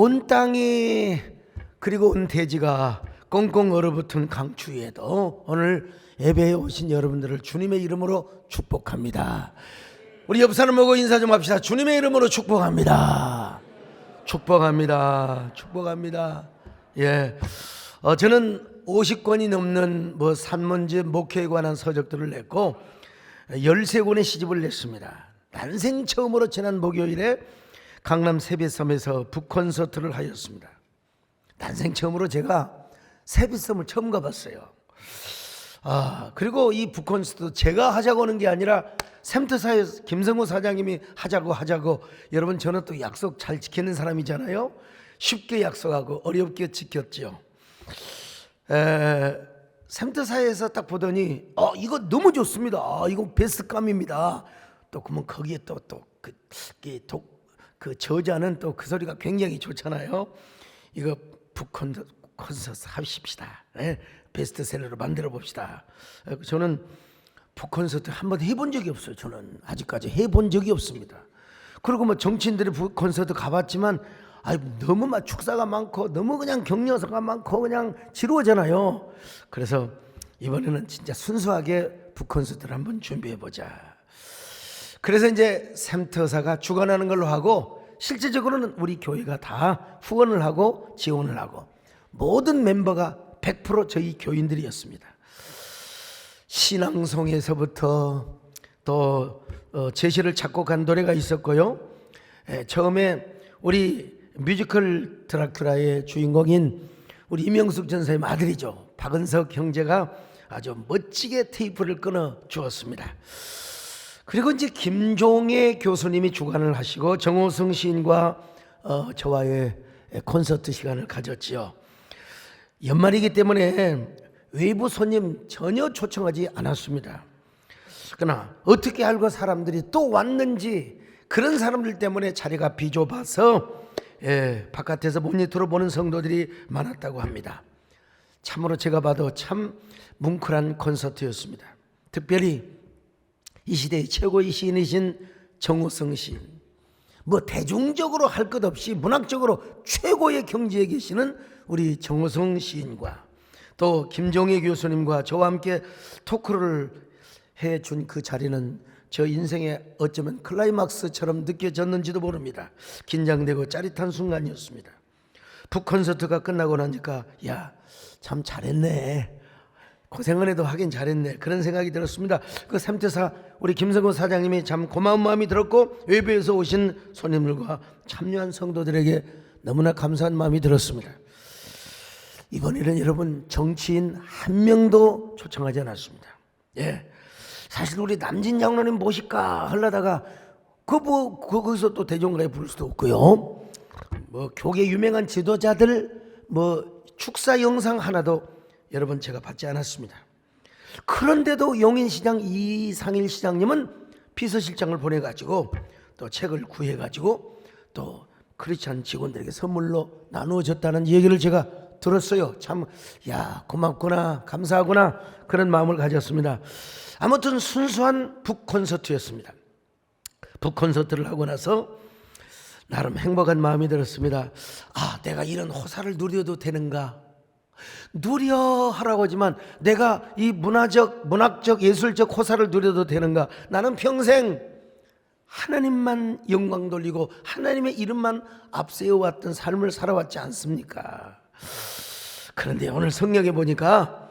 온 땅이 그리고 온 대지가 꽁꽁 얼어붙은 강추위에도 오늘 예배에 오신 여러분들을 주님의 이름으로 축복합니다. 우리 옆 사람 보고 인사 좀 합시다. 주님의 이름으로 축복합니다. 축복합니다. 축복합니다. 예, 저는 50권이 넘는 산문집 목회에 관한 서적들을 냈고 13권의 시집을 냈습니다. 난생 처음으로 지난 목요일에 강남 세빛섬에서 북콘서트를 하였습니다. 난생 처음으로 제가 세빛섬을 처음 가봤어요. 그리고 이 북콘서트 제가 하자고 하는 게 아니라 샘터사에서 김성호 사장님이 하자고 여러분 저는 또 약속 잘 지키는 사람이잖아요. 쉽게 약속하고 어렵게 지켰죠. 샘터사에서 딱 보더니 이거 너무 좋습니다. 이거 베스트감입니다. 또 그러면 거기에 그 저자는 또 그 소리가 굉장히 좋잖아요. 이거 북콘서트 하십시다. 베스트셀러로 만들어 봅시다. 저는 북콘서트 한번 해본 적이 없어요. 저는 아직까지 해본 적이 없습니다. 그리고 정치인들이 북콘서트 가봤지만 너무 축사가 많고 너무 그냥 격려사가 많고 그냥 지루하잖아요. 그래서 이번에는 진짜 순수하게 북콘서트를 한번 준비해 보자. 그래서 이제 샘터사가 주관하는 걸로 하고 실제적으로는 우리 교회가 다 후원을 하고 지원을 하고 모든 멤버가 100% 저희 교인들이었습니다. 신앙송에서부터 또 제시를 작곡한 노래가 있었고요. 처음에 우리 뮤지컬 드라큘라의 주인공인 우리 이명숙 전사의 아들이죠. 박은석 형제가 아주 멋지게 테이프를 끊어 주었습니다. 그리고 이제 김종애 교수님이 주관을 하시고 정호승 시인과 저와의 콘서트 시간을 가졌지요. 연말이기 때문에 외부 손님 전혀 초청하지 않았습니다. 그러나 어떻게 알고 사람들이 또 왔는지 그런 사람들 때문에 자리가 비좁아서 바깥에서 모니터로 보는 성도들이 많았다고 합니다. 참으로 제가 봐도 참 뭉클한 콘서트였습니다. 특별히 이 시대의 최고의 시인이신 정호승 시인, 대중적으로 할 것 없이 문학적으로 최고의 경지에 계시는 우리 정호승 시인과 또 김종애 교수님과 저와 함께 토크를 해준 그 자리는 저 인생의 어쩌면 클라이막스처럼 느껴졌는지도 모릅니다. 긴장되고 짜릿한 순간이었습니다. 북콘서트가 끝나고 나니까 참 잘했네, 고생은 해도 하긴 잘했네, 그런 생각이 들었습니다. 그 샘터사 우리 김성호 사장님이 참 고마운 마음이 들었고 외부에서 오신 손님들과 참여한 성도들에게 너무나 감사한 마음이 들었습니다. 이번에는 여러분 정치인 한 명도 초청하지 않았습니다. 사실 우리 남진 장로님 모실까 하려다가 거기서 또 대종가에 부를 수도 없고요. 교계 유명한 지도자들 축사 영상 하나도 여러분 제가 받지 않았습니다. 그런데도 용인시장 이상일 시장님은 비서실장을 보내가지고 또 책을 구해가지고 또 크리스찬 직원들에게 선물로 나누어졌다는 얘기를 제가 들었어요. 참 고맙구나, 감사하구나, 그런 마음을 가졌습니다. 아무튼 순수한 북콘서트였습니다. 북콘서트를 하고 나서 나름 행복한 마음이 들었습니다. 내가 이런 호사를 누려도 되는가? 누려 하라고 하지만 내가 이 문학적 예술적 호사를 누려도 되는가? 나는 평생 하나님만 영광 돌리고 하나님의 이름만 앞세워왔던 삶을 살아왔지 않습니까? 그런데 오늘 성경에 보니까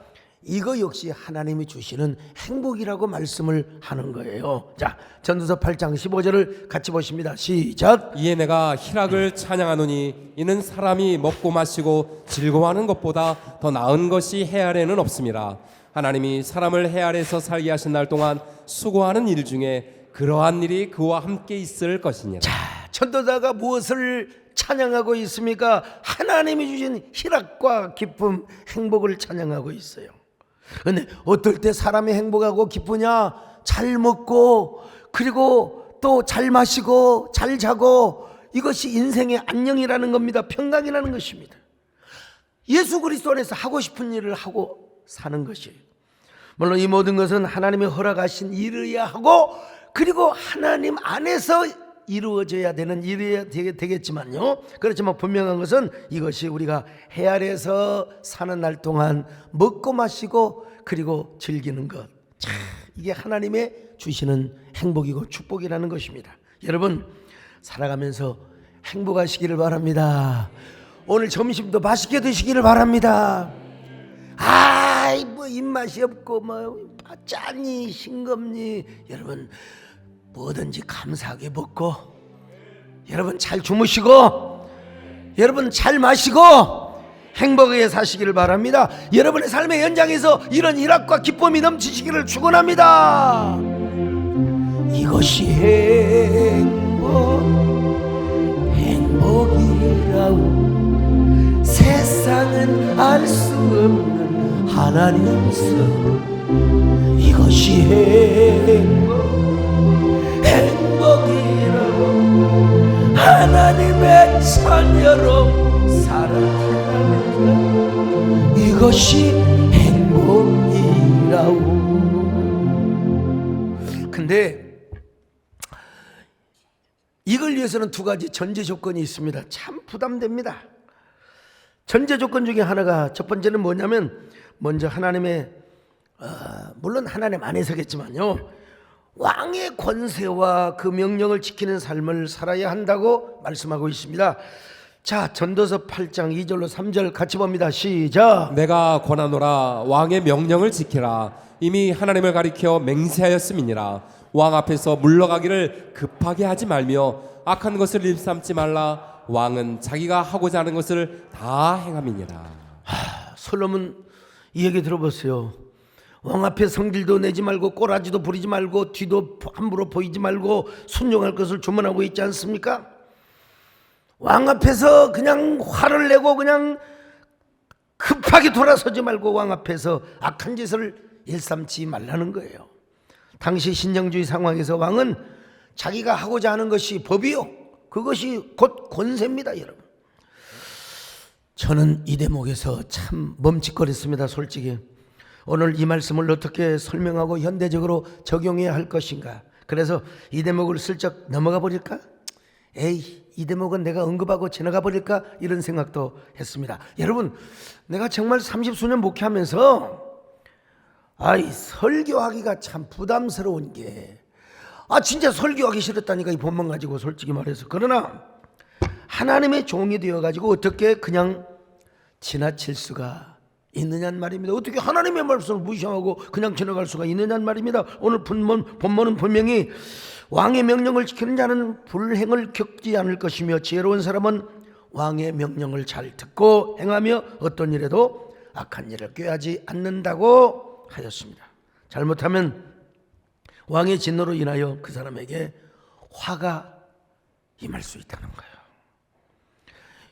이거 역시 하나님이 주시는 행복이라고 말씀을 하는 거예요. 자, 전도서 8장 15절을 같이 보십니다. 시작. 이에 내가 희락을 찬양하노니 이는 사람이 먹고 마시고 즐거워하는 것보다 더 나은 것이 해 아래는 없음이라. 하나님이 사람을 해 아래에서 살게 하신 날 동안 수고하는 일 중에 그러한 일이 그와 함께 있을 것이니라. 자, 전도자가 무엇을 찬양하고 있습니까? 하나님이 주신 희락과 기쁨, 행복을 찬양하고 있어요. 근데 어떨 때 사람이 행복하고 기쁘냐? 잘 먹고 그리고 또 잘 마시고 잘 자고, 이것이 인생의 안녕이라는 겁니다. 평강이라는 것입니다. 예수 그리스도 안에서 하고 싶은 일을 하고 사는 것이, 물론 이 모든 것은 하나님이 허락하신 일이어야 하고, 그리고 하나님 안에서 이루어져야 되는 일이 되겠지만요. 그렇지만 분명한 것은 이것이 우리가 해 아래에서 사는 날 동안 먹고 마시고 그리고 즐기는 것, 참 이게 하나님의 주시는 행복이고 축복이라는 것입니다. 여러분 살아가면서 행복하시기를 바랍니다. 오늘 점심도 맛있게 드시기를 바랍니다. 아이 뭐 입맛이 없고 뭐 짠이 싱겁니, 여러분 뭐든지 감사하게 먹고, 여러분 잘 주무시고, 여러분 잘 마시고 행복하게 사시기를 바랍니다. 여러분의 삶의 현장에서 이런 일학과 기쁨이 넘치시기를 축원합니다. 이것이 행복이라고 세상은 알 수 없는 하나님께서 이것이 행복이라고 하나님의 자녀로 살아가는 이것이 행복이라고. 근데 이걸 위해서는 두 가지 전제 조건이 있습니다. 참 부담됩니다. 전제 조건 중에 하나가, 첫 번째는 뭐냐면, 먼저 하나님의 물론 하나님 안에서겠지만요, 왕의 권세와 그 명령을 지키는 삶을 살아야 한다고 말씀하고 있습니다. 자, 전도서 8장 2절로 3절 같이 봅니다. 시작. 내가 권하노라 왕의 명령을 지키라. 이미 하나님을 가리켜 맹세하였음이니라. 왕 앞에서 물러가기를 급하게 하지 말며 악한 것을 일삼지 말라. 왕은 자기가 하고자 하는 것을 다 행함이니라. 솔로몬 이 얘기 들어보세요. 왕 앞에 성질도 내지 말고 꼬라지도 부리지 말고 뒤도 함부로 보이지 말고 순종할 것을 주문하고 있지 않습니까? 왕 앞에서 그냥 화를 내고 그냥 급하게 돌아서지 말고 왕 앞에서 악한 짓을 일삼지 말라는 거예요. 당시 신정주의 상황에서 왕은 자기가 하고자 하는 것이 법이요, 그것이 곧 권세입니다. 여러분, 저는 이 대목에서 참 멈칫거렸습니다. 솔직히 오늘 이 말씀을 어떻게 설명하고 현대적으로 적용해야 할 것인가. 그래서 이 대목을 슬쩍 넘어가 버릴까? 에이, 이 대목은 내가 언급하고 지나가 버릴까? 이런 생각도 했습니다. 여러분, 내가 정말 30수년 목회하면서 설교하기가 참 부담스러운 게, 진짜 설교하기 싫었다니까, 이 본문 가지고 솔직히 말해서. 그러나 하나님의 종이 되어가지고 어떻게 그냥 지나칠 수가 있느냐는 말입니다. 어떻게 하나님의 말씀을 무시하고 그냥 지나갈 수가 있느냐는 말입니다. 오늘 본문은 분명히 왕의 명령을 지키는 자는 불행을 겪지 않을 것이며 지혜로운 사람은 왕의 명령을 잘 듣고 행하며 어떤 일에도 악한 일을 꾀하지 않는다고 하였습니다. 잘못하면 왕의 진노로 인하여 그 사람에게 화가 임할 수 있다는 거예요.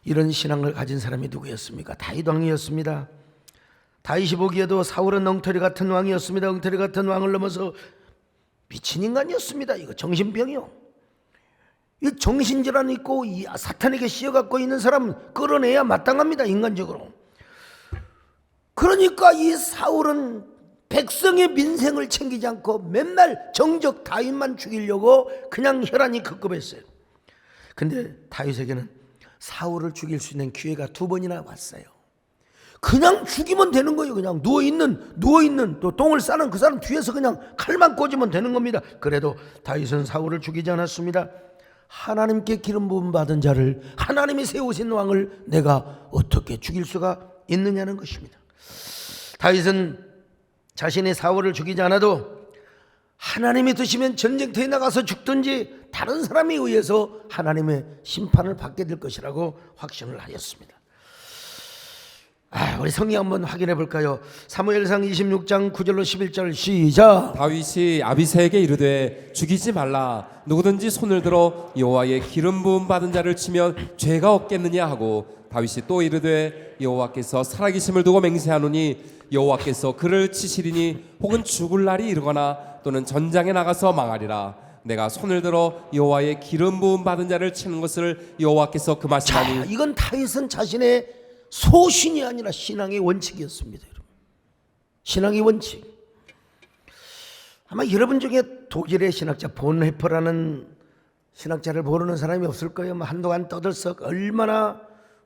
이런 신앙을 가진 사람이 누구였습니까? 다윗 왕이었습니다. 다윗이 보기에도 사울은 엉터리 같은 왕이었습니다. 엉터리 같은 왕을 넘어서 미친 인간이었습니다. 이거 정신병이요. 이 정신질환 있고 이 사탄에게 씌어갖고 있는 사람 끌어내야 마땅합니다. 인간적으로. 그러니까 이 사울은 백성의 민생을 챙기지 않고 맨날 정적 다윗만 죽이려고 그냥 혈안이 급급했어요. 근데 다윗에게는 사울을 죽일 수 있는 기회가 두 번이나 왔어요. 그냥 죽이면 되는 거예요. 그냥 누워있는 또 똥을 싸는 그 사람 뒤에서 그냥 칼만 꽂으면 되는 겁니다. 그래도 다윗은 사울을 죽이지 않았습니다. 하나님께 기름 부음 받은 자를, 하나님이 세우신 왕을 내가 어떻게 죽일 수가 있느냐는 것입니다. 다윗은 자신이 사울을 죽이지 않아도 하나님이 드시면 전쟁터에 나가서 죽든지 다른 사람에 의해서 하나님의 심판을 받게 될 것이라고 확신을 하였습니다. 우리 성경 한번 확인해 볼까요? 사무엘상 26장 9절로 11절 시작. 다윗이 아비새에게 이르되 죽이지 말라. 누구든지 손을 들어 여호와의 기름 부음 받은 자를 치면 죄가 없겠느냐 하고, 다윗이 또 이르되 여호와께서 살아계심을 두고 맹세하노니 여호와께서 그를 치시리니 혹은 죽을 날이 이르거나 또는 전장에 나가서 망하리라. 내가 손을 들어 여호와의 기름 부음 받은 자를 치는 것을 여호와께서 금하시나니. 이건 다윗은 자신의 소신이 아니라 신앙의 원칙이었습니다. 여러분, 신앙의 원칙. 아마 여러분 중에 독일의 신학자 본헤퍼라는 신학자를 모르는 사람이 없을 거예요. 한동안 떠들썩 얼마나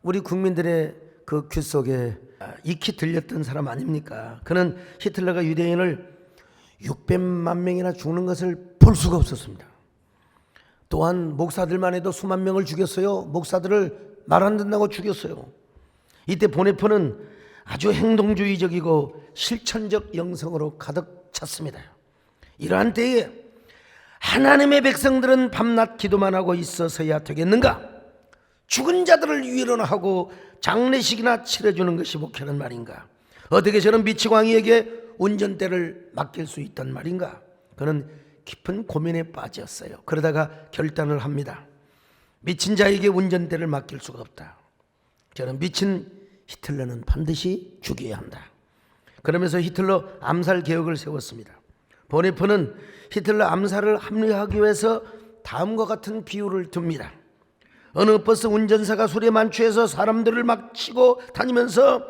우리 국민들의 그 귀 속에 익히 들렸던 사람 아닙니까? 그는 히틀러가 유대인을 600만 명이나 죽는 것을 볼 수가 없었습니다. 또한 목사들만 해도 수만 명을 죽였어요. 목사들을 말 안 듣는다고 죽였어요. 이때 보네포는 아주 행동주의적이고 실천적 영성으로 가득 찼습니다. 이러한 때에 하나님의 백성들은 밤낮 기도만 하고 있어서야 되겠는가? 죽은 자들을 위로하고 장례식이나 치러주는 것이 목회는 말인가? 어떻게 저는 미치광이에게 운전대를 맡길 수 있단 말인가? 그는 깊은 고민에 빠졌어요. 그러다가 결단을 합니다. 미친 자에게 운전대를 맡길 수가 없다. 저는 미친 히틀러는 반드시 죽여야 한다. 그러면서 히틀러 암살 계획을 세웠습니다. 보네포는 히틀러 암살을 합리화하기 위해서 다음과 같은 비유를 듭니다. 어느 버스 운전사가 술에 만취해서 사람들을 막 치고 다니면서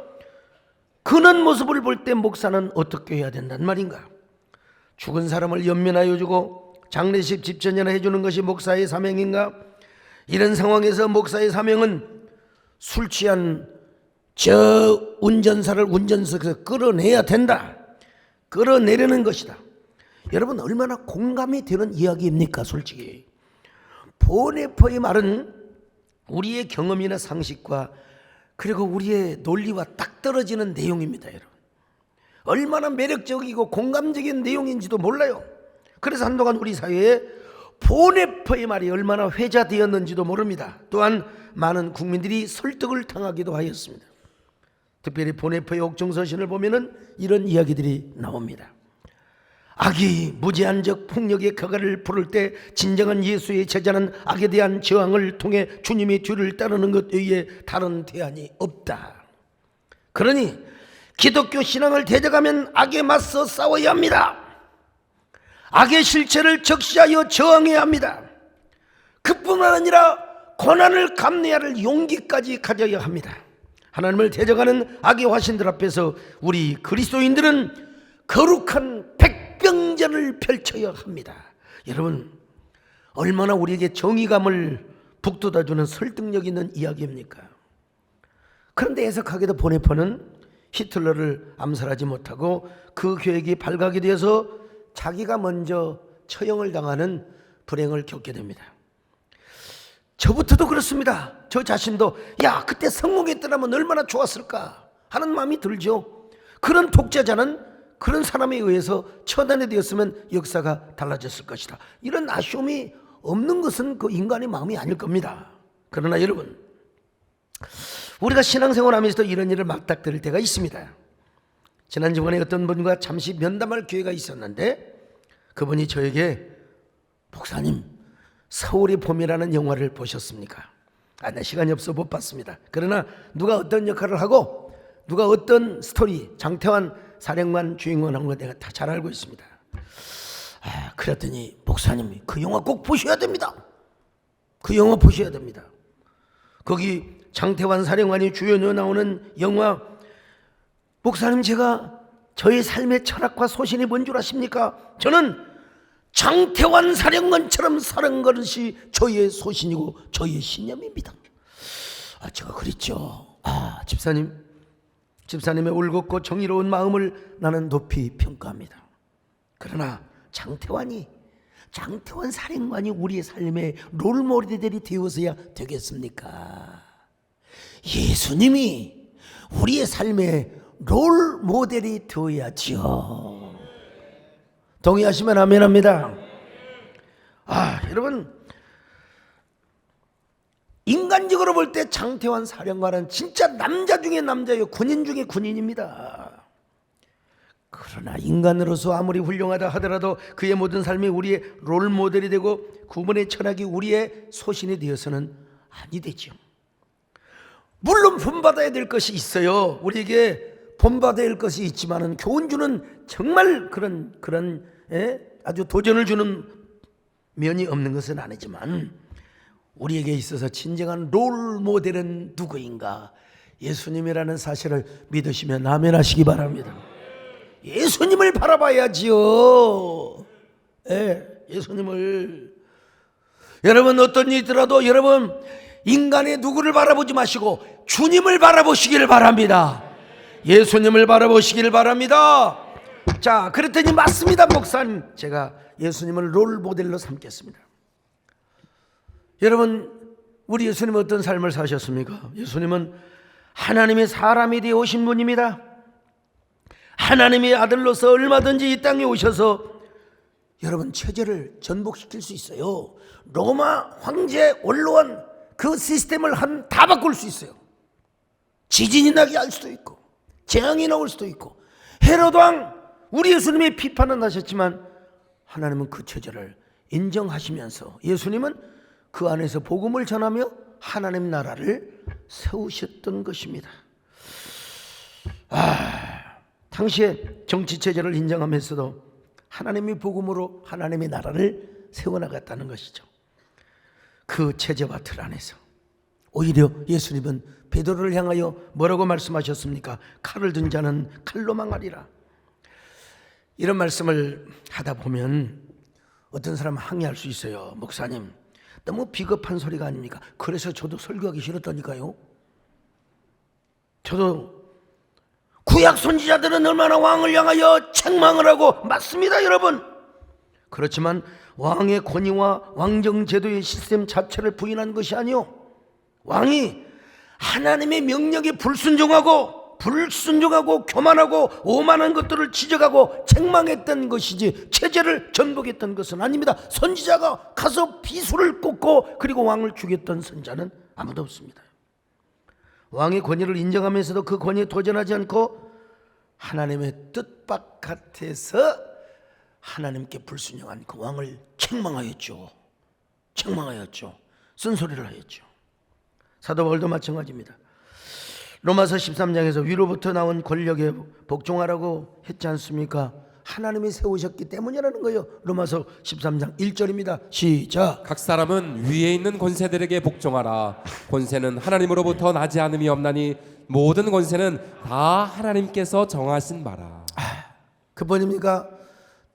그런 모습을 볼 때 목사는 어떻게 해야 된단 말인가? 죽은 사람을 연면하여 주고 장례식 집전이나 해주는 것이 목사의 사명인가? 이런 상황에서 목사의 사명은 술 취한 저 운전사를 운전석에서 끌어내야 된다. 끌어내려는 것이다. 여러분 얼마나 공감이 되는 이야기입니까? 솔직히 보네포의 말은 우리의 경험이나 상식과 그리고 우리의 논리와 딱 떨어지는 내용입니다. 여러분 얼마나 매력적이고 공감적인 내용인지도 몰라요. 그래서 한동안 우리 사회에 보네포의 말이 얼마나 회자되었는지도 모릅니다. 또한 많은 국민들이 설득을 당하기도 하였습니다. 특별히 보네포의 옥중서신을 보면은 이런 이야기들이 나옵니다. 악이 무제한적 폭력의 가가를 부를 때 진정한 예수의 제자는 악에 대한 저항을 통해 주님의 뒤를 따르는 것 외에 다른 대안이 없다. 그러니 기독교 신앙을 대적하면 악에 맞서 싸워야 합니다. 악의 실체를 적시하여 저항해야 합니다. 그뿐만 아니라 고난을 감내해야 할 용기까지 가져야 합니다. 하나님을 대적하는 악의 화신들 앞에서 우리 그리스도인들은 거룩한 백병전을 펼쳐야 합니다. 여러분 얼마나 우리에게 정의감을 북돋아주는 설득력 있는 이야기입니까? 그런데 해석하게도 보네포는 히틀러를 암살하지 못하고 그 계획이 발각이 되어서 자기가 먼저 처형을 당하는 불행을 겪게 됩니다. 저부터도 그렇습니다. 저 자신도 야 그때 성공했더라면 얼마나 좋았을까 하는 마음이 들죠. 그런 독재자는 그런 사람에 의해서 처단이 되었으면 역사가 달라졌을 것이다. 이런 아쉬움이 없는 것은 그 인간의 마음이 아닐 겁니다. 그러나 여러분 우리가 신앙생활하면서도 이런 일을 맞닥뜨릴 때가 있습니다. 지난주간에 어떤 분과 잠시 면담할 기회가 있었는데 그분이 저에게 목사님 서울의 봄이라는 영화를 보셨습니까? 나 시간이 없어 못 봤습니다. 그러나 누가 어떤 역할을 하고 누가 어떤 스토리 장태환 사령관 주인공 한 거 내가 다 잘 알고 있습니다. 그랬더니 목사님 그 영화 꼭 보셔야 됩니다. 그 영화 보셔야 됩니다. 거기 장태환 사령관이 주연으로 나오는 영화 목사님 제가 저의 삶의 철학과 소신이 뭔 줄 아십니까? 저는 장태환 사령관처럼 사는 것이 저의 소신이고 저의 신념입니다. 제가 그랬죠. 집사님의 울긋고 정의로운 마음을 나는 높이 평가합니다. 그러나 장태환 사령관이 우리의 삶의 롤모델이 되어서야 되겠습니까? 예수님이 우리의 삶의 롤모델이 되어야지요. 동의하시면 아멘합니다. 여러분 인간적으로 볼 때 장태환 사령관은 진짜 남자 중에 남자요 군인 중에 군인입니다. 그러나 인간으로서 아무리 훌륭하다 하더라도 그의 모든 삶이 우리의 롤모델이 되고 구원의 철학이 우리의 소신이 되어서는 아니 되죠. 물론 본받아야 될 것이 있어요. 우리에게 본받아야 할 것이 있지만은 교훈 주는 정말 그런 아주 도전을 주는 면이 없는 것은 아니지만 우리에게 있어서 진정한 롤 모델은 누구인가? 예수님이라는 사실을 믿으시면 아멘 하시기 바랍니다. 예수님을 바라봐야지요. 예수님을. 여러분 어떤 일이 있더라도 여러분 인간의 누구를 바라보지 마시고 주님을 바라보시기를 바랍니다. 예수님을 바라보시기를 바랍니다. 자, 그랬더니 맞습니다 목사님. 제가 예수님을 롤모델로 삼겠습니다. 여러분 우리 예수님은 어떤 삶을 사셨습니까? 예수님은 하나님의 사람이 되어 오신 분입니다. 하나님의 아들로서 얼마든지 이 땅에 오셔서 여러분 체제를 전복시킬 수 있어요. 로마 황제 원로원 그 시스템을 다 바꿀 수 있어요. 지진이 나게 할 수도 있고 재앙이 나올 수도 있고 헤롯 왕 우리 예수님이 비판은 하셨지만 하나님은 그 체제를 인정하시면서 예수님은 그 안에서 복음을 전하며 하나님 나라를 세우셨던 것입니다. 당시에 정치 체제를 인정하면서도 하나님의 복음으로 하나님의 나라를 세워나갔다는 것이죠. 그 체제와 틀 안에서 오히려 예수님은 베드로를 향하여 뭐라고 말씀하셨습니까? 칼을 든 자는 칼로 망하리라. 이런 말씀을 하다 보면 어떤 사람은 항의할 수 있어요. 목사님 너무 비겁한 소리가 아닙니까? 그래서 저도 설교하기 싫었다니까요. 저도 구약 선지자들은 얼마나 왕을 향하여 책망을 하고 맞습니다 여러분. 그렇지만 왕의 권위와 왕정 제도의 시스템 자체를 부인한 것이 아니요, 왕이 하나님의 명령에 불순종하고 교만하고 오만한 것들을 지적하고 책망했던 것이지 체제를 전복했던 것은 아닙니다. 선지자가 가서 비수를 꽂고 그리고 왕을 죽였던 선자는 아무도 없습니다. 왕의 권위를 인정하면서도 그 권위에 도전하지 않고 하나님의 뜻 바깥에서 하나님께 불순종한 그 왕을 책망하였죠. 쓴소리를 하였죠. 사도 바울도 마찬가지입니다. 로마서 13장에서 위로부터 나온 권력에 복종하라고 했지 않습니까? 하나님이 세우셨기 때문이라는 거예요. 로마서 13장 1절입니다. 시작. 각 사람은 위에 있는 권세들에게 복종하라. 권세는 하나님으로부터 나지 않음이 없나니 모든 권세는 다 하나님께서 정하신 바라. 그 번입니까?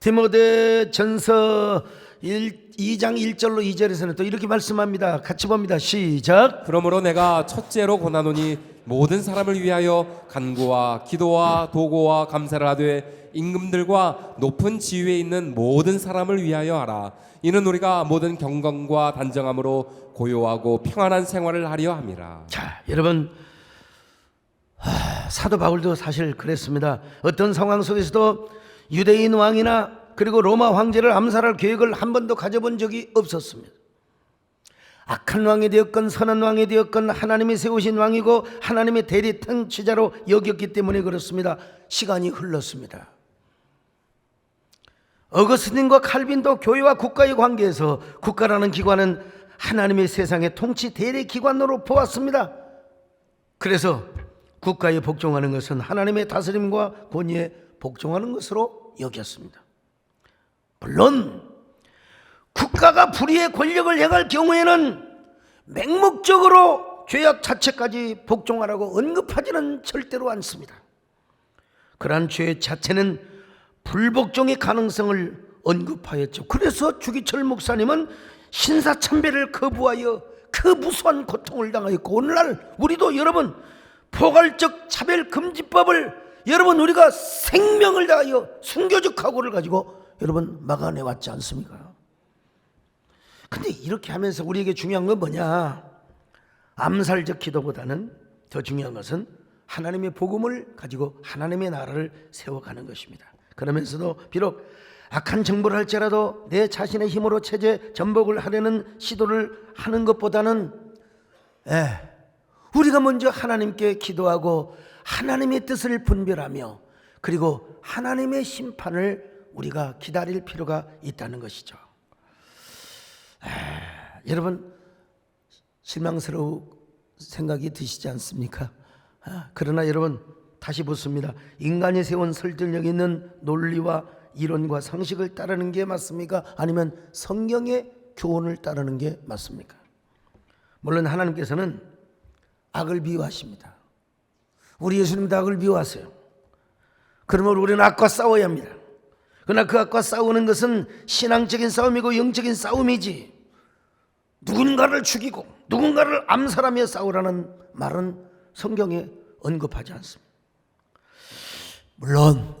디모데전서 2장 1절로 2절에서는 또 이렇게 말씀합니다. 같이 봅니다. 시작. 그러므로 내가 첫째로 권하노니 모든 사람을 위하여 간구와 기도와 도고와 감사를 하되 임금들과 높은 지위에 있는 모든 사람을 위하여 하라. 이는 우리가 모든 경건과 단정함으로 고요하고 평안한 생활을 하려 함이라. 자, 여러분 사도 바울도 사실 그랬습니다. 어떤 상황 속에서도 유대인 왕이나 그리고 로마 황제를 암살할 계획을 한 번도 가져본 적이 없었습니다. 악한 왕이 되었건 선한 왕이 되었건 하나님이 세우신 왕이고 하나님의 대리 통치자로 여겼기 때문에 그렇습니다. 시간이 흘렀습니다. 어거스틴과 칼빈도 교회와 국가의 관계에서 국가라는 기관은 하나님의 세상의 통치 대리 기관으로 보았습니다. 그래서 국가에 복종하는 것은 하나님의 다스림과 권위에 복종하는 것으로 여겼습니다. 물론 국가가 불의의 권력을 행할 경우에는 맹목적으로 죄악 자체까지 복종하라고 언급하지는 절대로 않습니다. 그러한 죄 자체는 불복종의 가능성을 언급하였죠. 그래서 주기철 목사님은 신사참배를 거부하여 그 무수한 고통을 당하였고, 오늘날 우리도 여러분 포괄적 차별금지법을 여러분 우리가 생명을 다하여 순교적 각오를 가지고 여러분 막아내 왔지 않습니까? 근데 이렇게 하면서 우리에게 중요한 건 뭐냐? 암살적 기도보다는 더 중요한 것은 하나님의 복음을 가지고 하나님의 나라를 세워가는 것입니다. 그러면서도 비록 악한 정보를 할지라도 내 자신의 힘으로 체제 전복을 하려는 시도를 하는 것보다는 우리가 먼저 하나님께 기도하고 하나님의 뜻을 분별하며 그리고 하나님의 심판을 우리가 기다릴 필요가 있다는 것이죠. 여러분 실망스러운 생각이 드시지 않습니까? 그러나 여러분 다시 묻습니다. 인간이 세운 설득력 있는 논리와 이론과 상식을 따르는 게 맞습니까? 아니면 성경의 교훈을 따르는 게 맞습니까? 물론 하나님께서는 악을 미워하십니다. 우리 예수님도 악을 미워하세요. 그러면 우리는 악과 싸워야 합니다. 그러나 그 악과 싸우는 것은 신앙적인 싸움이고 영적인 싸움이지, 누군가를 죽이고 누군가를 암살하며 싸우라는 말은 성경에 언급하지 않습니다. 물론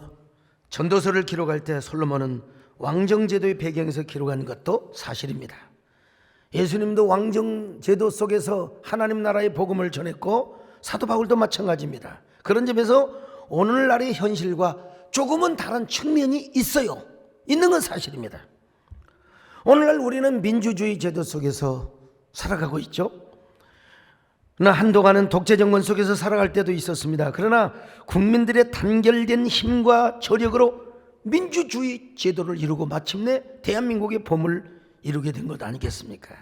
전도서를 기록할 때 솔로몬은 왕정제도의 배경에서 기록한 것도 사실입니다. 예수님도 왕정제도 속에서 하나님 나라의 복음을 전했고 사도 바울도 마찬가지입니다. 그런 점에서 오늘날의 현실과 조금은 다른 측면이 있어요. 있는 건 사실입니다. 오늘날 우리는 민주주의 제도 속에서 살아가고 있죠. 그러나 한동안은 독재 정권 속에서 살아갈 때도 있었습니다. 그러나 국민들의 단결된 힘과 저력으로 민주주의 제도를 이루고 마침내 대한민국의 봄을 이루게 된 것 아니겠습니까?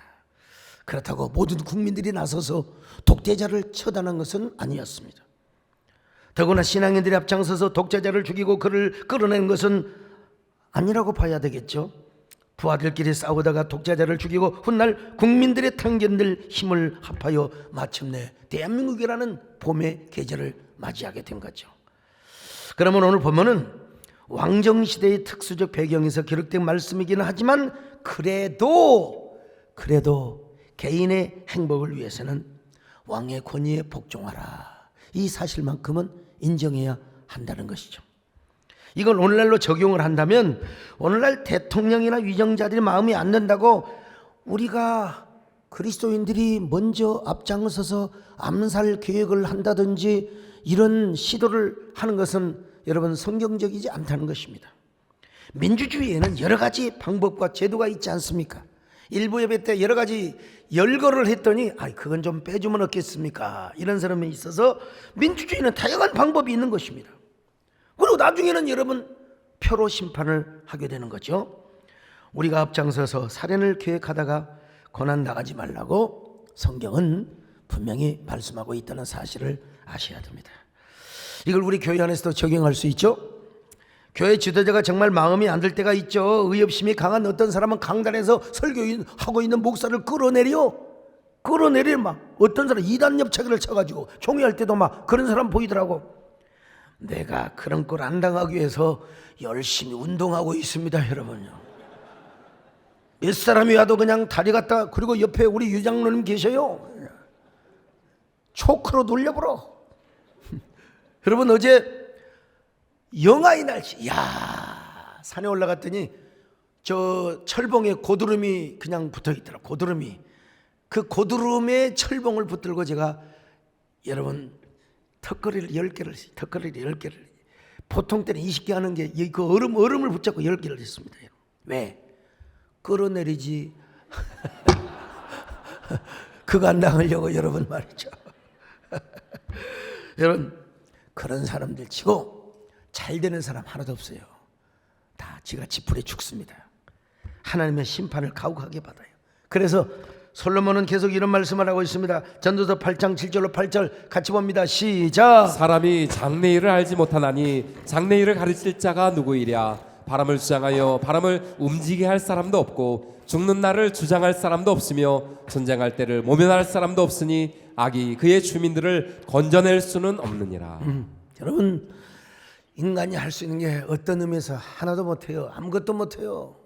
그렇다고 모든 국민들이 나서서 독재자를 처단한 것은 아니었습니다. 더구나 신앙인들이 앞장서서 독재자를 죽이고 그를 끌어낸 것은 아니라고 봐야 되겠죠. 부하들끼리 싸우다가 독재자를 죽이고 훗날 국민들의 탄견될 힘을 합하여 마침내 대한민국이라는 봄의 계절을 맞이하게 된 거죠. 그러면 오늘 보면은 왕정시대의 특수적 배경에서 기록된 말씀이기는 하지만 그래도 개인의 행복을 위해서는 왕의 권위에 복종하라, 이 사실만큼은 인정해야 한다는 것이죠. 이걸 오늘날로 적용을 한다면 오늘날 대통령이나 위정자들이 마음이 안 든다고 우리가 그리스도인들이 먼저 앞장서서 암살 계획을 한다든지 이런 시도를 하는 것은 여러분 성경적이지 않다는 것입니다. 민주주의에는 여러 가지 방법과 제도가 있지 않습니까? 일부 예배 때 여러 가지 열거를 했더니 그건 좀 빼주면 어떻겠습니까? 이런 사람이 있어서 민주주의는 다양한 방법이 있는 것입니다. 그리고 나중에는 여러분 표로 심판을 하게 되는 거죠. 우리가 앞장서서 살인을 계획하다가 고난 나가지 말라고 성경은 분명히 말씀하고 있다는 사실을 아셔야 됩니다. 이걸 우리 교회 안에서도 적용할 수 있죠. 교회 지도자가 정말 마음이 안 들 때가 있죠. 의협심이 강한 어떤 사람은 강단에서 설교하고 있는 목사를 끌어내려 막 어떤 사람 이단 옆차기를 쳐가지고 종이할 때도 막 그런 사람 보이더라고. 내가 그런 걸 안 당하기 위해서 열심히 운동하고 있습니다, 여러분요. 몇 사람이 와도 그냥 다리 갖다, 그리고 옆에 우리 유장로님 계셔요. 초크로 돌려버려. 여러분 어제 영하의 날씨, 산에 올라갔더니 저 철봉에 고드름이 그냥 붙어 있더라. 고드름이. 그 고드름에 철봉을 붙들고 제가 여러분 턱걸이를 10개를 보통 때는 20개 하는 게 그 얼음을 붙잡고 10개를 했습니다. 왜? 끌어내리지 그거 안 당하려고 여러분 말이죠. 여러분 그런 사람들 치고 잘 되는 사람 하나도 없어요. 다 지가 지푸레 죽습니다. 하나님의 심판을 가혹하게 받아요. 그래서 솔로몬은 계속 이런 말씀을 하고 있습니다. 전도서 8장 7절로 8절 같이 봅니다. 시작. 사람이 장래일을 알지 못하나니 장래일을 가르칠 자가 누구이랴. 바람을 주장하여 바람을 움직이게 할 사람도 없고 죽는 날을 주장할 사람도 없으며 전쟁할 때를 모면할 사람도 없으니 악이 그의 주민들을 건져낼 수는 없느니라. 여러분 인간이 할 수 있는 게 어떤 의미에서 하나도 못해요. 아무것도 못해요.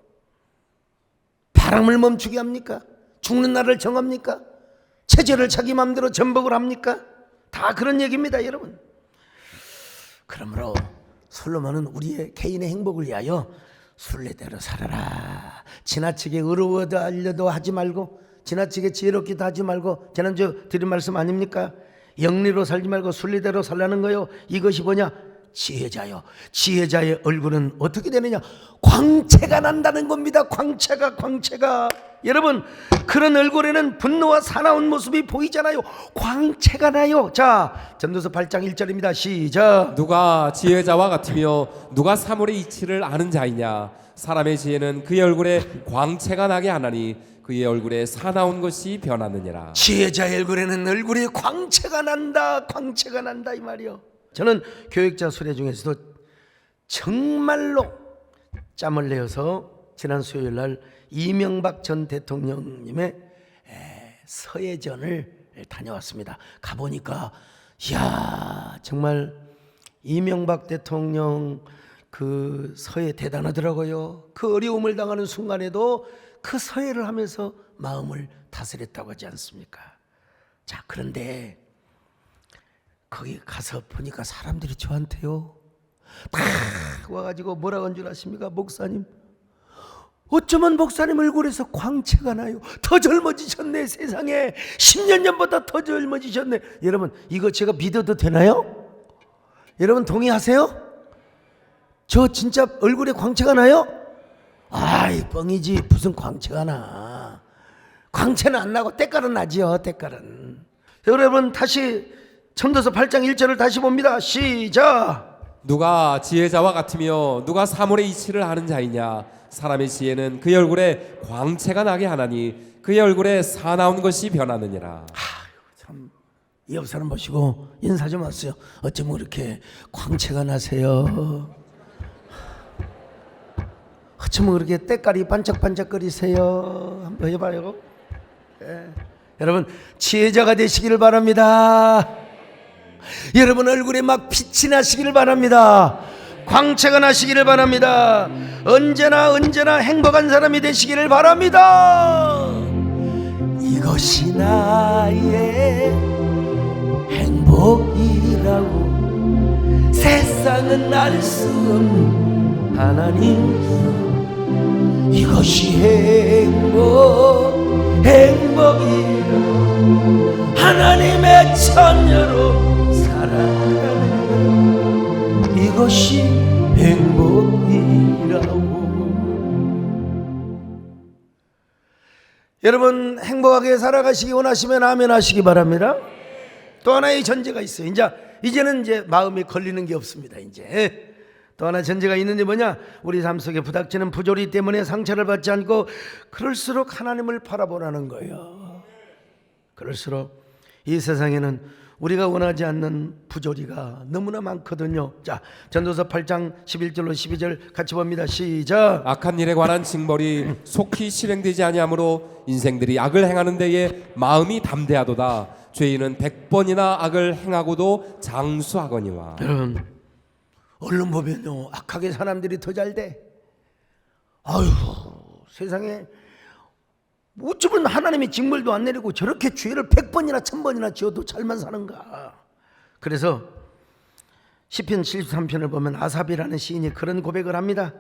바람을 멈추게 합니까? 죽는 날을 정합니까? 체제를 자기 마음대로 전복을 합니까? 다 그런 얘기입니다, 여러분. 그러므로 솔로몬은 우리의 개인의 행복을 위하여 순례대로 살아라. 지나치게 의로워도 알려도 하지 말고 지나치게 지혜롭기도 하지 말고, 지난주 드린 말씀 아닙니까? 영리로 살지 말고 순리대로 살라는 거요. 이것이 뭐냐? 지혜자요. 지혜자의 얼굴은 어떻게 되느냐? 광채가 난다는 겁니다. 광채가. 여러분 그런 얼굴에는 분노와 사나운 모습이 보이잖아요. 광채가 나요. 자, 전도서 8장 1절입니다. 시작. 누가 지혜자와 같으며 누가 사물의 이치를 아는 자이냐. 사람의 지혜는 그의 얼굴에 광채가 나게 하나니 그의 얼굴에 사나운 것이 변하느니라. 지혜자의 얼굴에 광채가 난다 이 말이요. 저는 교육자 수레 중에서도 정말로 짬을 내어서 지난 수요일 날 이명박 전 대통령님의 서해전을 다녀왔습니다. 가보니까 정말 이명박 대통령 그 서해 대단하더라고요. 그 어려움을 당하는 순간에도 그 서해를 하면서 마음을 다스렸다고 하지 않습니까? 자, 그런데 거기 가서 보니까 사람들이 저한테요 다 와가지고 뭐라고 한 줄 아십니까? 목사님, 어쩌면 목사님 얼굴에서 광채가 나요. 더 젊어지셨네. 세상에 10년 전보다 더 젊어지셨네. 여러분, 이거 제가 믿어도 되나요? 여러분 동의하세요? 저 진짜 얼굴에 광채가 나요? 아이, 뻥이지. 무슨 광채가 나. 광채는 안 나고 때깔은 나지요. 때깔은. 여러분, 다시 전도서 8장 1절을 다시 봅니다. 시작. 누가 지혜자와 같으며 누가 사물의 이치를 아는 자이냐. 사람의 지혜는 그의 얼굴에 광채가 나게 하나니 그의 얼굴에 사나운 것이 변하느니라. 참, 이 옆 사람 보시고 인사 좀 하세요. 어쩌면 그렇게 광채가 나세요? 어쩌면 그렇게 때깔이 반짝반짝거리세요? 한번 해봐요. 여러분, 지혜자가 되시기를 바랍니다. 여러분 얼굴에 막 빛이 나시기를 바랍니다. 광채가 나시기를 바랍니다. 언제나 행복한 사람이 되시기를 바랍니다. 이것이 나의 행복이라고 세상은 알 수 없는 하나님, 이것이 행복이라고 하나님의 처녀로 살아가는 이것이 행복이라고. 여러분 행복하게 살아가시기 원하시면 아멘 하시기 바랍니다. 또 하나의 전제가 있어요. 이제는 마음에 걸리는 게 없습니다. 이제 또 하나 전제가 있는데 뭐냐? 우리 삶 속에 부닥치는 부조리 때문에 상처를 받지 않고 그럴수록 하나님을 바라보라는 거예요. 그럴수록 이 세상에는 우리가 원하지 않는 부조리가 너무나 많거든요. 자, 전도서 8장 11절로 12절 같이 봅니다. 시작. 악한 일에 관한 징벌이 속히 실행되지 아니하므로 인생들이 악을 행하는 데에 마음이 담대하도다. 죄인은 100번이나 악을 행하고도 장수하거니와. 여러분 얼른 보면요 악하게 사람들이 더 잘 돼. 아유, 세상에 어쩌면 하나님이 징벌도 안 내리고 저렇게 죄를 100번이나 1000번이나 지어도 잘만 사는가. 그래서 시편 73편을 보면 아삽이라는 시인이 그런 고백을 합니다.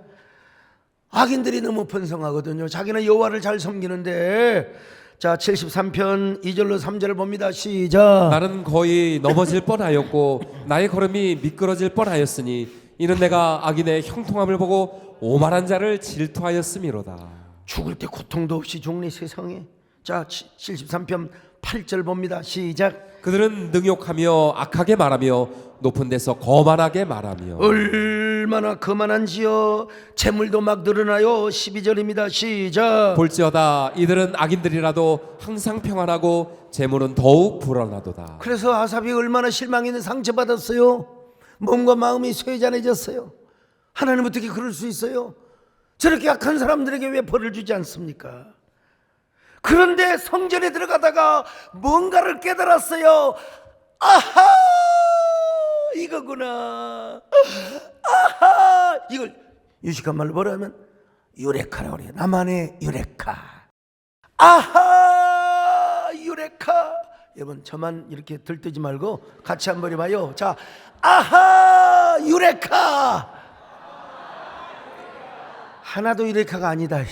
악인들이 너무 번성하거든요. 자기는 여호와를 잘 섬기는데. 자, 73편 2절로 3절을 봅니다. 시작. 나는 거의 넘어질 뻔하였고 나의 걸음이 미끄러질 뻔하였으니 이는 내가 악인의 형통함을 보고 오만한 자를 질투하였음이로다. 죽을 때 고통도 없이 죽네 세상에. 자, 73편 8절 봅니다. 시작. 그들은 능욕하며 악하게 말하며 높은 데서 거만하게 말하며. 얼마나 거만한지요. 재물도 막 늘어나요. 12절입니다. 시작. 볼지어다 이들은 악인들이라도 항상 평안하고 재물은 더욱 불어나도다. 그래서 아삽이 얼마나 실망했는 상처받았어요. 몸과 마음이 쇠잔해졌어요. 하나님 어떻게 그럴 수 있어요? 저렇게 약한 사람들에게 왜 벌을 주지 않습니까? 그런데 성전에 들어가다가 뭔가를 깨달았어요. 아하, 이거구나. 아하, 이걸 유식한 말로 뭐라 하면 유레카라고 그래요. 나만의 유레카. 아하, 유레카. 여러분 저만 이렇게 들뜨지 말고 같이 한번 해봐요. 자, 아하, 유레카. 하나도 유레카가 아니다.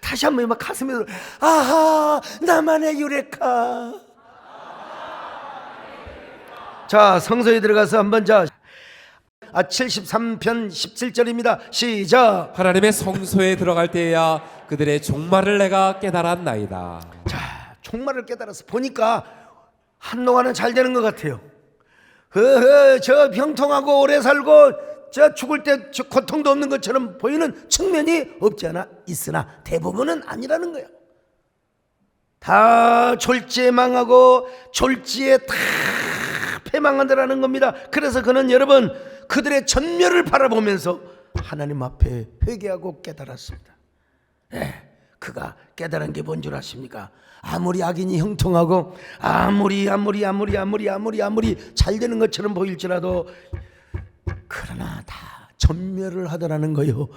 다시 한번 막 가슴에 아하, 나만의 유레카. 자, 성서에 들어가서 한번 73편 17절입니다. 시작. 하나님의 성소에 들어갈 때야 그들의 종말을 내가 깨달았나이다. 자, 종말을 깨달아서 보니까 한동안은 잘 되는 것 같아요. 저 병통하고 오래 살고 저 죽을 때 저 고통도 없는 것처럼 보이는 측면이 없지 않아 있으나 대부분은 아니라는 거야. 다 졸지에 망하고 졸지에 다 패망하더라는 겁니다. 그래서 그는 여러분 그들의 전멸을 바라보면서 하나님 앞에 회개하고 깨달았습니다. 그가 깨달은 게 뭔 줄 아십니까? 아무리 악인이 형통하고 아무리 잘 되는 것처럼 보일지라도 그러나 다 전멸을 하더라는 거요.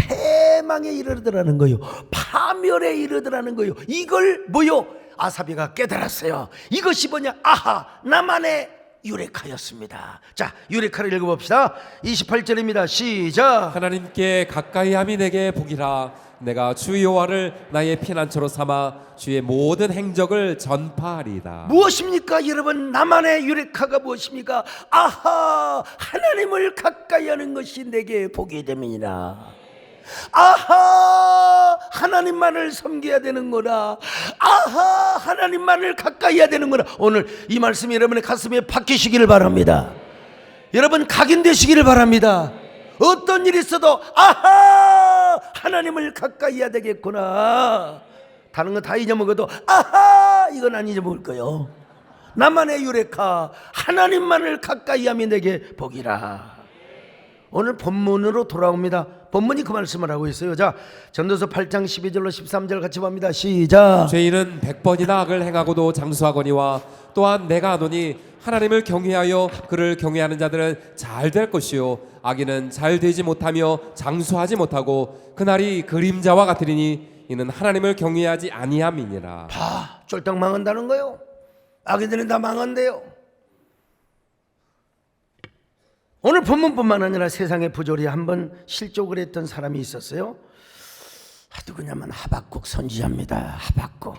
패망에 이르더라는 거요. 파멸에 이르더라는 거요. 이걸 뭐요? 아사비가 깨달았어요. 이것이 뭐냐? 아하, 나만의 유레카였습니다. 자, 유레카를 읽어봅시다. 28절입니다. 시작. 하나님께 가까이함이 내게 복이라. 내가 주 여호와를 나의 피난처로 삼아 주의 모든 행적을 전파하리이다. 무엇입니까 여러분? 나만의 유레카가 무엇입니까? 아하, 하나님을 가까이 하는 것이 내게 복이 됨이니라. 아하, 하나님만을 섬겨야 되는구나. 아하, 하나님만을 가까이 해야 되는구나. 오늘 이 말씀이 여러분의 가슴에 박히시기를 바랍니다. 여러분 각인되시기를 바랍니다. 어떤 일이 있어도 아하, 하나님을 가까이 해야 되겠구나. 다른 거 다 잊어먹어도 아하, 이건 안 잊어먹을 거요. 나만의 유레카, 하나님만을 가까이 하면 내게 복이라. 오늘 본문으로 돌아옵니다. 본문이 그 말씀을 하고 있어요. 자, 전도서 8장 12절로 13절 같이 봅니다. 시작. 죄인은 100번이나 악을 행하고도 장수하거니와 또한 내가 하노니 하나님을 경외하여 그를 경외하는 자들은 잘 될 것이요 악인은 잘 되지 못하며 장수하지 못하고 그날이 그림자와 같으리니 이는 하나님을 경외하지 아니함이니라. 봐, 쫄딱 망한다는 거요. 악인들은 다 망한대요. 오늘 본문뿐만 아니라 세상의 부조리에 한번 실족을 했던 사람이 있었어요. 누구냐면 하박국 선지자입니다. 하박국.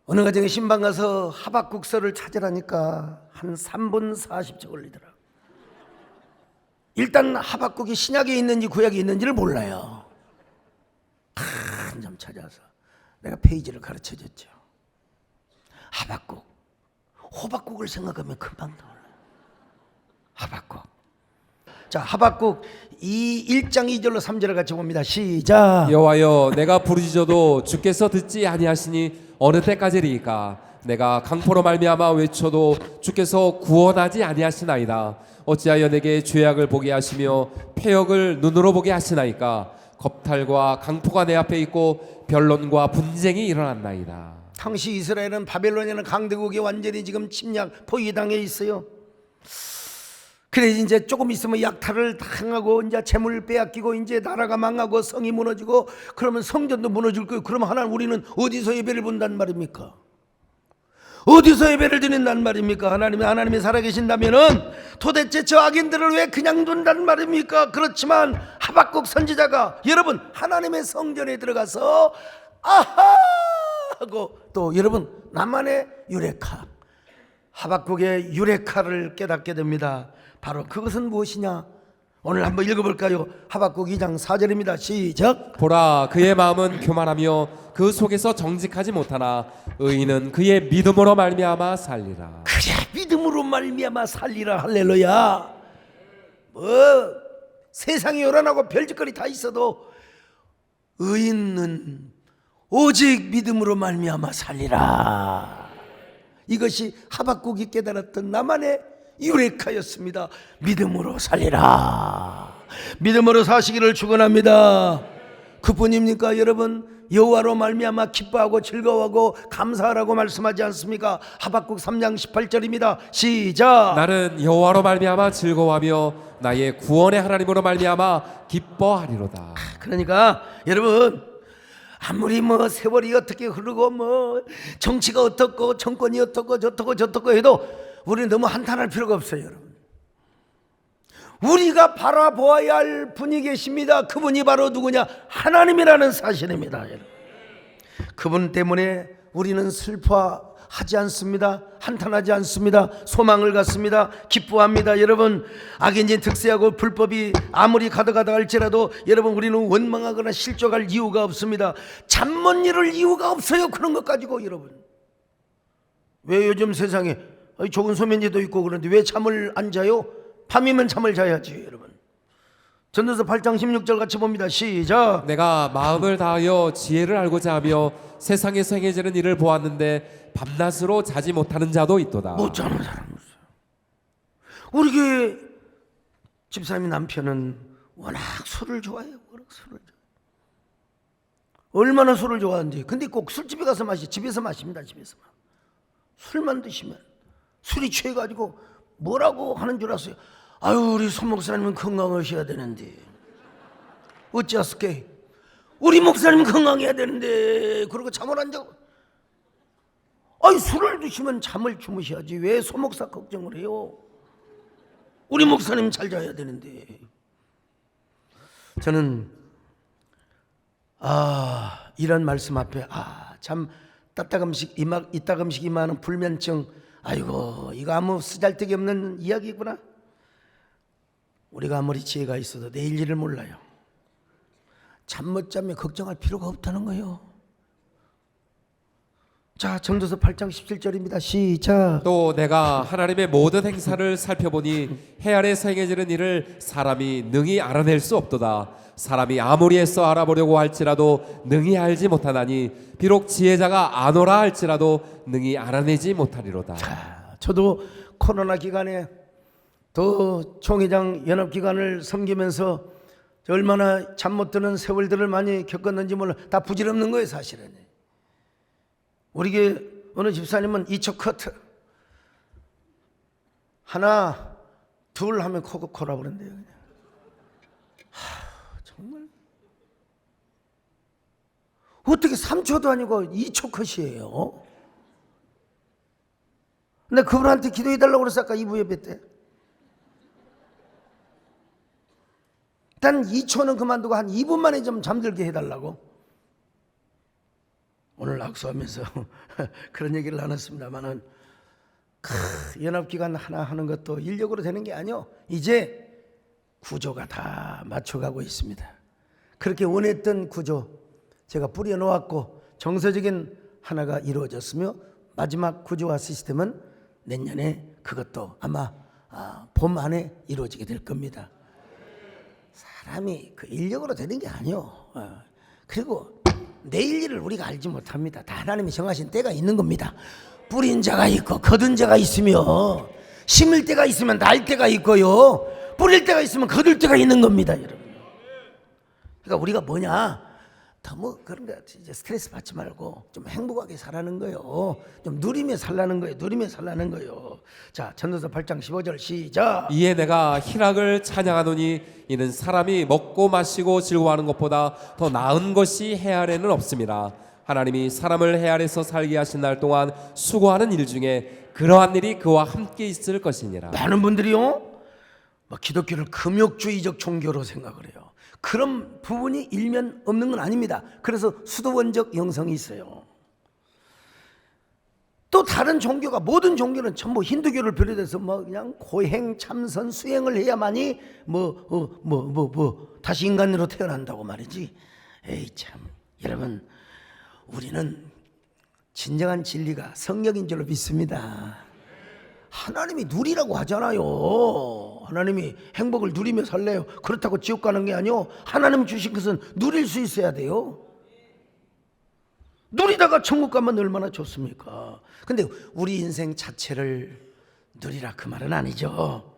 어느 가정에 신방 가서 하박국서를 찾으라니까 한 3분 40초 걸리더라. 일단 하박국이 신약에 있는지 구약에 있는지를 몰라요. 한참 찾아서 내가 페이지를 가르쳐줬죠. 하박국, 호박국을 생각하면 금방 나와요. 하박국. 자, 하박국 1장 2절로 3절을 같이 봅니다. 시작. 여호와여 내가 부르짖어도 주께서 듣지 아니하시니 어느 때까지리이까. 내가 강포로 말미암아 외쳐도 주께서 구원하지 아니하시나이다. 어찌하여 내게 죄악을 보게 하시며 패역을 눈으로 보게 하시나이까. 겁탈과 강포가 내 앞에 있고 변론과 분쟁이 일어났나이다. 당시 이스라엘은 바벨론이라는 강대국에 완전히 지금 침략 포위당해 있어요. 그래 이제 조금 있으면 약탈을 당하고 이제 재물 빼앗기고 이제 나라가 망하고 성이 무너지고 그러면 성전도 무너질 거예요. 그러면 하나님 우리는 어디서 예배를 본단 말입니까? 어디서 예배를 드린단 말입니까? 하나님이 살아계신다면은 도대체 저 악인들을 왜 그냥 둔단 말입니까? 그렇지만 하박국 선지자가 여러분 하나님의 성전에 들어가서 아하 하고 또 여러분 나만의 유레카, 하박국의 유레카를 깨닫게 됩니다. 바로 그것은 무엇이냐? 오늘 한번 읽어볼까요? 하박국 2장 4절입니다. 시작. 보라 그의 마음은 교만하며 그 속에서 정직하지 못하나 의인은 그의 믿음으로 말미암아 살리라. 그래, 믿음으로 말미암아 살리라. 할렐루야. 뭐 세상이 요란하고 별짓거리 다 있어도 의인은 오직 믿음으로 말미암아 살리라. 이것이 하박국이 깨달았던 나만의 유레카였습니다. 믿음으로 살리라. 믿음으로 사시기를 축원합니다. 그뿐입니까 여러분? 여호와로 말미암아 기뻐하고 즐거워하고 감사하라고 말씀하지 않습니까? 하박국 3장 18절입니다. 시작. 나는 여호와로 말미암아 즐거워하며 나의 구원의 하나님으로 말미암아 기뻐하리로다. 그러니까 여러분 아무리 뭐 세월이 어떻게 흐르고 뭐 정치가 어떻고 정권이 어떻고 저떻고 해도 우리는 너무 한탄할 필요가 없어요. 여러분 우리가 바라보아야 할 분이 계십니다. 그분이 바로 누구냐? 하나님이라는 사실입니다. 여러분 그분 때문에 우리는 슬퍼하지 않습니다. 한탄하지 않습니다. 소망을 갖습니다. 기뻐합니다. 여러분 악인진 득세하고 불법이 아무리 가득하다 할지라도 여러분 우리는 원망하거나 실족할 이유가 없습니다. 잠 못 이룰 이유가 없어요. 그런 것 가지고 여러분 왜 요즘 세상에 좋은 소면제도 있고 그런데 왜 잠을 안 자요? 밤이면 잠을 자야지 여러분. 전도서 8장 16절 같이 봅니다. 시작. 내가 마음을 다하여 지혜를 알고자 하며 세상에서 행해지는 일을 보았는데 밤낮으로 자지 못하는 자도 있도다. 못 자는 사람 없어요. 우리 교회 집사님 남편은 워낙 술을 좋아해요. 워낙 술을 좋아해요. 얼마나 술을 좋아하는지. 근데 꼭 술집에 가서 집에서 마십니다. 집에서 술만 드시면 술이 취해가지고 뭐라고 하는 줄 아세요? 아유 우리 손 목사님은 건강하셔야 되는데 어찌하스께? 우리 목사님 건강해야 되는데 그러고 잠을 안 자고. 아니 술을 드시면 잠을 주무셔야지 왜 소목사 걱정을 해요? 우리 목사님 잘 자야 되는데. 저는 이런 말씀 앞에 참 이따금씩 임하는 불면증, 아이고 이거 아무 쓰잘데기 없는 이야기구나. 우리가 아무리 지혜가 있어도 내일 일을 몰라요. 잠 못 자면 걱정할 필요가 없다는 거예요. 자, 전도서 8장 17절입니다. 시작. 또 내가 하나님의 모든 행사를 살펴보니 해 아래에서 행해지는 일을 사람이 능히 알아낼 수 없도다. 사람이 아무리 애써 알아보려고 할지라도 능히 알지 못하나니 비록 지혜자가 아노라 할지라도 능히 알아내지 못하리로다. 자, 저도 코로나 기간에 또 총회장 연합기관을 섬기면서 얼마나 잠 못 드는 세월들을 많이 겪었는지 몰라. 다 부질없는 거예요 사실은. 우리 교회 어느 집사님은 2초 커트 하나 둘 하면 코코코라 그런대요. 그냥. 정말 어떻게 3초도 아니고 2초 컷이에요. 근데 그분한테 기도해 달라고 그랬어 아까 2부 예배 때. 일단 2초는 그만두고 한 2분 만에 좀 잠들게 해달라고 오늘 악수하면서 그런 얘기를 나눴습니다만은 연합기관 하나 하는 것도 인력으로 되는 게 아니요. 이제 구조가 다 맞춰가고 있습니다. 그렇게 원했던 구조 제가 뿌려놓았고 정서적인 하나가 이루어졌으며 마지막 구조와 시스템은 내년에 그것도 아마 봄 안에 이루어지게 될 겁니다. 사람이 그 인력으로 되는 게 아니요. 그리고 내일 일을 우리가 알지 못합니다. 다 하나님이 정하신 때가 있는 겁니다. 뿌린 자가 있고 거둔 자가 있으며 심을 때가 있으면 날 때가 있고요. 뿌릴 때가 있으면 거둘 때가 있는 겁니다, 여러분. 그러니까 우리가 뭐냐? 너무 그런 거 이제 스트레스 받지 말고 좀 행복하게 살라는 거예요. 좀 누리며 살라는 거예요. 누리며 살라는 거예요. 자, 전도서 8장 15절 시작. 이에 내가 희락을 찬양하노니 이는 사람이 먹고 마시고 즐거워하는 것보다 더 나은 것이 해 아래는 없습니다. 하나님이 사람을 해 아래서 살게 하신 날 동안 수고하는 일 중에 그러한 일이 그와 함께 있을 것이니라. 많은 분들이요, 기독교를 금욕주의적 종교로 생각을 해요. 그런 부분이 일면 없는 건 아닙니다. 그래서 수도원적 영성이 있어요. 또 다른 종교가 모든 종교는 전부 힌두교를 비롯해서 그냥 고행, 참선, 수행을 해야만이 다시 인간으로 태어난다고 말이지. 에이 참, 여러분 우리는 진정한 진리가 성령인 줄로 믿습니다. 하나님이 누리라고 하잖아요. 하나님이 행복을 누리며 살래요. 그렇다고 지옥 가는 게 아니요. 하나님 주신 것은 누릴 수 있어야 돼요. 누리다가 천국 가면 얼마나 좋습니까? 근데 우리 인생 자체를 누리라 그 말은 아니죠.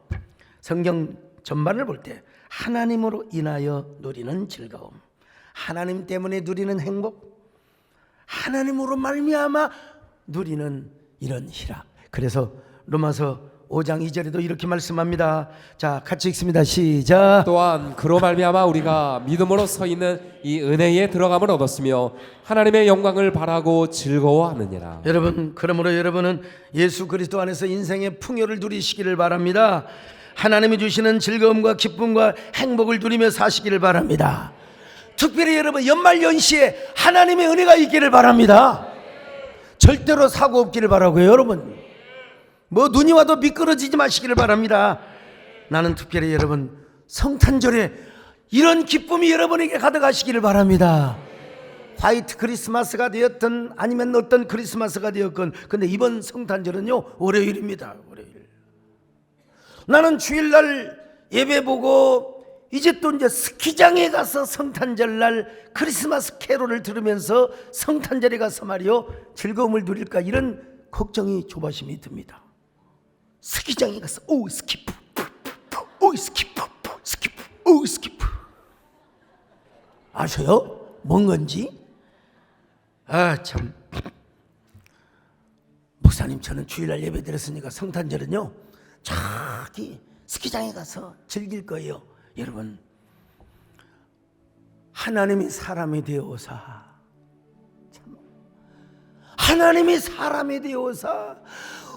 성경 전반을 볼 때 하나님으로 인하여 누리는 즐거움, 하나님 때문에 누리는 행복, 하나님으로 말미암아 누리는 이런 희락. 그래서 로마서 5장 2절에도 이렇게 말씀합니다. 자, 같이 읽습니다. 시작. 또한 그로 말미암아 우리가 믿음으로 서 있는 이 은혜에 들어감을 얻었으며 하나님의 영광을 바라고 즐거워하느니라. 여러분, 그러므로 여러분은 예수 그리스도 안에서 인생의 풍요를 누리시기를 바랍니다. 하나님이 주시는 즐거움과 기쁨과 행복을 누리며 사시기를 바랍니다. 특별히 여러분 연말연시에 하나님의 은혜가 있기를 바랍니다. 절대로 사고 없기를 바라고요. 여러분 눈이 와도 미끄러지지 마시기를 바랍니다. 나는 특별히 여러분 성탄절에 이런 기쁨이 여러분에게 가득하시기를 바랍니다. 화이트 크리스마스가 되었든 아니면 어떤 크리스마스가 되었건, 근데 이번 성탄절은요 월요일입니다. 월요일. 나는 주일날 예배 보고 이제 또 이제 스키장에 가서 성탄절날 크리스마스 캐롤을 들으면서 성탄절에 가서 말이요 즐거움을 누릴까 이런 걱정이 조바심이 듭니다. 스키장에 가서 스키프 스키프 스키프 스키프 아셔요? 뭔 건지? 참 목사님 저는 주일날 예배 드렸으니까 성탄절은요 저기 스키장에 가서 즐길 거예요. 여러분 하나님이 사람이 되어사, 하나님이 사람이 되어사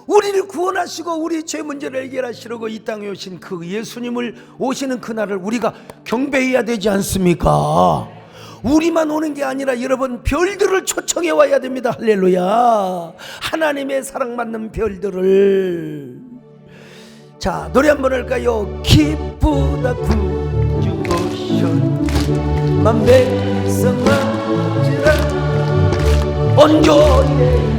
우리를 구원하시고 우리 죄 문제를 해결하시려고 이 땅에 오신 그 예수님을 오시는 그날을 우리가 경배해야 되지 않습니까? 우리만 오는 게 아니라 여러분 별들을 초청해 와야 됩니다. 할렐루야. 하나님의 사랑받는 별들을. 자, 노래 한번 할까요? 기쁘다 구주오션 만백성 맞으라 온전히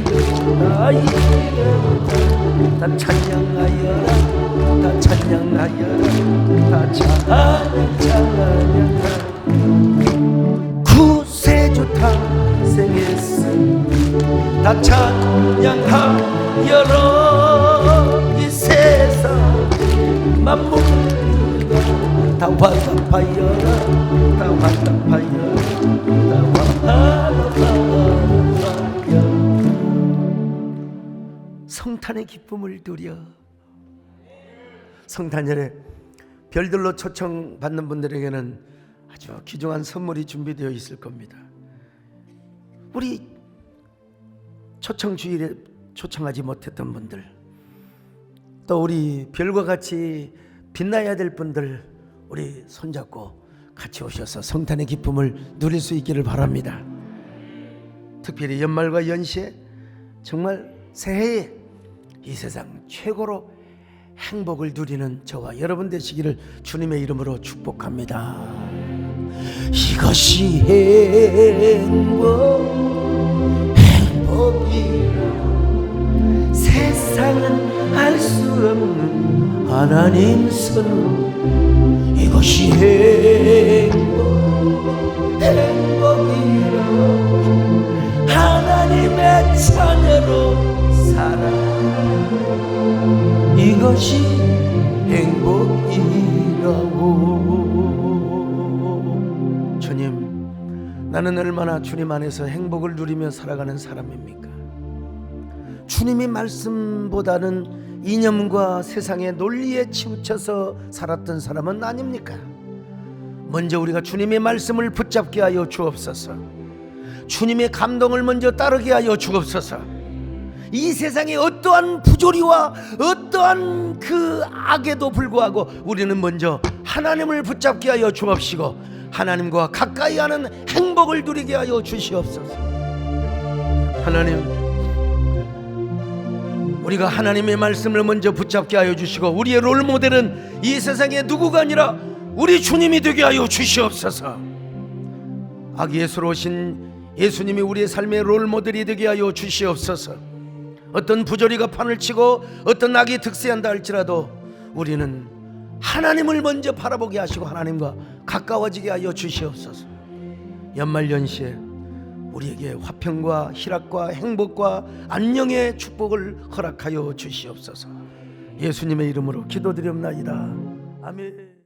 다 찬양하여라, 다 찬양하여라, 다 찬양하여라. 구세주 탄생했음 다 찬양하여라. 이 세상 만물 다 화답하여라, 다 화답하여라, 다 화답하여라. 성탄의 기쁨을 누려. 성탄절에 별들로 초청받는 분들에게는 아주 귀중한 선물이 준비되어 있을 겁니다. 우리 초청주일에 초청하지 못했던 분들, 또 우리 별과 같이 빛나야 될 분들, 우리 손잡고 같이 오셔서 성탄의 기쁨을 누릴 수 있기를 바랍니다. 특별히 연말과 연시에 정말 새해에 이 세상 최고로 행복을 누리는 저와 여러분 되시기를 주님의 이름으로 축복합니다. 이것이 행복이라 세상은 알 수 없는 하나님 손. 이것이 행복이라 하나님의 자녀로 살아. 이것이 행복이라고. 주님, 나는 얼마나 주님 안에서 행복을 누리며 살아가는 사람입니까? 주님의 말씀보다는 이념과 세상의 논리에 치우쳐서 살았던 사람은 아닙니까? 먼저 우리가 주님의 말씀을 붙잡게 하여 주옵소서. 주님의 감동을 먼저 따르게 하여 주옵소서. 이 세상의 어떠한 부조리와 어떠한 그 악에도 불구하고 우리는 먼저 하나님을 붙잡게 하여 주옵시고 하나님과 가까이 하는 행복을 누리게 하여 주시옵소서. 하나님, 우리가 하나님의 말씀을 먼저 붙잡게 하여 주시고 우리의 롤모델은 이 세상에 누구가 아니라 우리 주님이 되게 하여 주시옵소서. 악예수로 오신 예수님이 우리의 삶의 롤모델이 되게 하여 주시옵소서. 어떤 부조리가 판을 치고 어떤 악이 득세한다 할지라도 우리는 하나님을 먼저 바라보게 하시고 하나님과 가까워지게 하여 주시옵소서. 연말연시에 우리에게 화평과 희락과 행복과 안녕의 축복을 허락하여 주시옵소서. 예수님의 이름으로 기도드립나이다. 아멘.